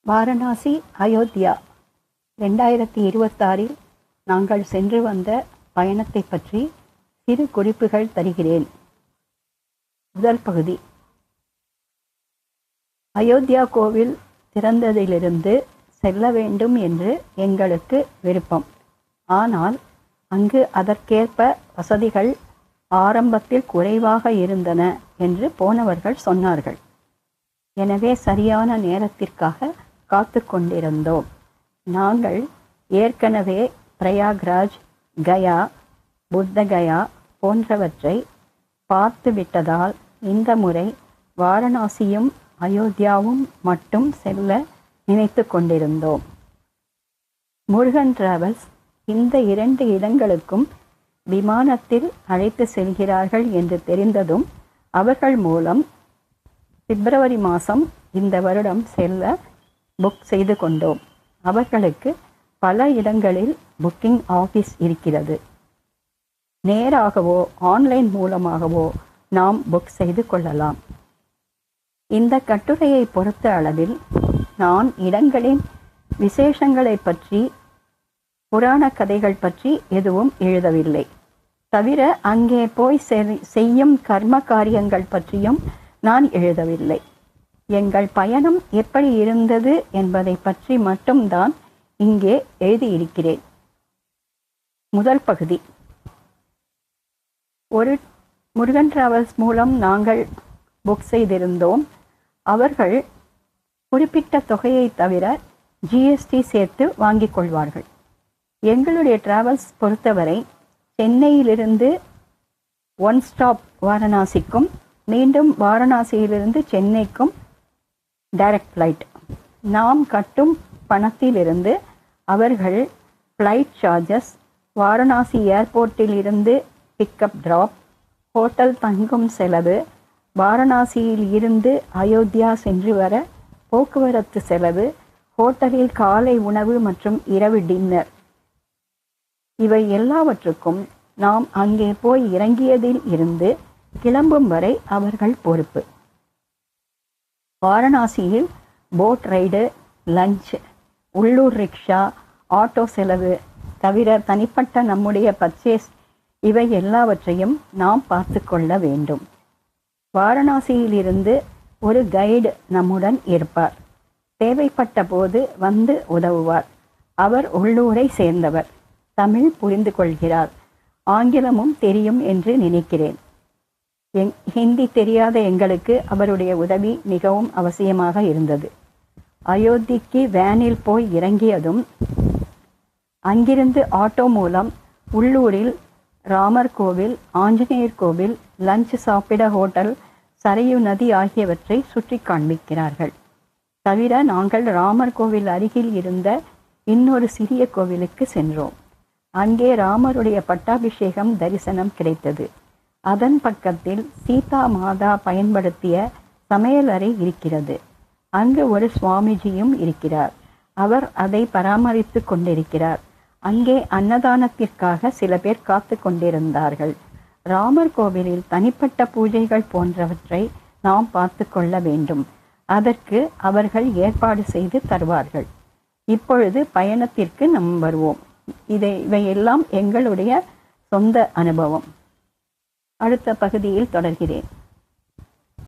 வாரணாசி, அயோத்தியா 2026 நாங்கள் சென்று வந்த பயணத்தை பற்றி சிறு குறிப்புகள் தருகிறேன். முதல் பகுதி. அயோத்தியா கோவில் திறந்ததிலிருந்து செல்ல வேண்டும் என்று எங்களுக்கு விருப்பம். ஆனால் அங்கு அதற்கேற்ப வசதிகள் ஆரம்பத்தில் குறைவாக இருந்தன என்று போனவர்கள் சொன்னார்கள். எனவே சரியான நேரத்திற்காக காத்து கொண்டிருந்தோம். நாங்கள் ஏற்கனவே பிரயாக்ராஜ், கயா, புத்தகயா போன்றவற்றை பார்த்து விட்டதால் இந்த முறை வாரணாசியும் அயோத்தியாவும் மட்டும் செல்ல நினைத்து கொண்டிருந்தோம். முருகன் டிராவல்ஸ் இந்த 2 இடங்களுக்கும் விமானத்தில் அழைத்து செல்கிறார்கள் என்று தெரிந்ததும் அவர்கள் மூலம் பிப்ரவரி மாதம் இந்த வருடம் செல்ல புக் செய்து கொண்டோம். அவர்களுக்கு பல இடங்களில் புக்கிங் ஆஃபீஸ் இருக்கிறது. நேராகவோ ஆன்லைன் மூலமாகவோ நாம் புக் செய்து கொள்ளலாம். இந்த கட்டுரையை பொறுத்த அளவில் நான் இடங்களின் விசேஷங்களை பற்றி, புராண கதைகள் பற்றி எதுவும் எழுதவில்லை. தவிர அங்கே போய் செய்யும் கர்ம காரியங்கள் பற்றியும் நான் எழுதவில்லை. எங்கள் பயணம் எப்படி இருந்தது என்பதை பற்றி மட்டும்தான் இங்கே எழுதியிருக்கிறேன். முதல் பகுதி. ஒரு முருகன் டிராவல்ஸ் மூலம் நாங்கள் புக் செய்திருந்தோம். அவர்கள் குறிப்பிட்ட தொகையை தவிர ஜிஎஸ்டி சேர்த்து வாங்கிக் கொள்வார்கள். எங்களுடைய டிராவல்ஸ் பொறுத்தவரை சென்னையிலிருந்து 1 ஸ்டாப் வாரணாசிக்கும் மீண்டும் வாரணாசியிலிருந்து சென்னைக்கும் டைரக்ட் ஃப்ளைட். நாம் கட்டும் பணத்திலிருந்து அவர்கள் ஃப்ளைட் சார்ஜஸ், வாரணாசி ஏர்போர்ட்டில் இருந்து பிக்கப் ட்ராப், ஹோட்டல் தங்கும் செலவு, வாரணாசியில் இருந்து அயோத்தியா சென்று வர போக்குவரத்து செலவு, ஹோட்டலில் காலை உணவு மற்றும் இரவு டின்னர், இவை எல்லாவற்றுக்கும் நாம் அங்கே போய் இறங்கியதில் இருந்து கிளம்பும் வரை அவர்கள் பொறுப்பு. வாரணாசியில் போட் ரைடு, லஞ்ச், உள்ளூர் ரிக்ஷா, ஆட்டோ செலவு தவிர தனிப்பட்ட நம்முடைய பர்ச்சேஸ், இவை எல்லாவற்றையும் நாம் பார்த்து கொள்ள வேண்டும். வாரணாசியில் இருந்து ஒரு கைடு நம்முடன் இருப்பார். தேவைப்பட்ட போது வந்து உதவுவார். அவர் உள்ளூரை சேர்ந்தவர். தமிழ் புரிந்து கொள்கிறார். ஆங்கிலமும் தெரியும் என்று நினைக்கிறேன். ஹிந்தி தெரியாத எங்களுக்கு அவருடைய உதவி மிகவும் அவசியமாக இருந்தது. அயோத்திக்கு வேனில் போய் இறங்கியதும் அங்கிருந்து ஆட்டோ மூலம் உள்ளூரில் ராமர் கோவில், ஆஞ்சநேயர் கோவில், லஞ்ச் சாப்பிட ஹோட்டல், சரையு நதி ஆகியவற்றை சுற்றி காண்பிக்கிறார்கள். தவிர நாங்கள் ராமர் கோவில் அருகில் இருந்த இன்னொரு சிறிய கோவிலுக்கு சென்றோம். அங்கே ராமருடைய பட்டாபிஷேகம் தரிசனம் கிடைத்தது. அதன் பக்கத்தில் சீதா மாதா பயன்படுத்திய சமையலறை இருக்கிறது. அங்கு ஒரு சுவாமிஜியும் இருக்கிறார். அவர் அதை பராமரித்து கொண்டிருக்கிறார். அங்கே அன்னதானத்திற்காக சில பேர் காத்து கொண்டிருந்தார்கள். ராமர் கோவிலில் தனிப்பட்ட பூஜைகள் போன்றவற்றை நாம் பார்த்து கொள்ள வேண்டும். அதற்கு அவர்கள் ஏற்பாடு செய்து தருவார்கள். இப்பொழுது பயணத்திற்கு நாம் வருவோம். இவையெல்லாம் எங்களுடைய சொந்த அனுபவம். அடுத்த பகுதியில் தொடர்கிறேன்.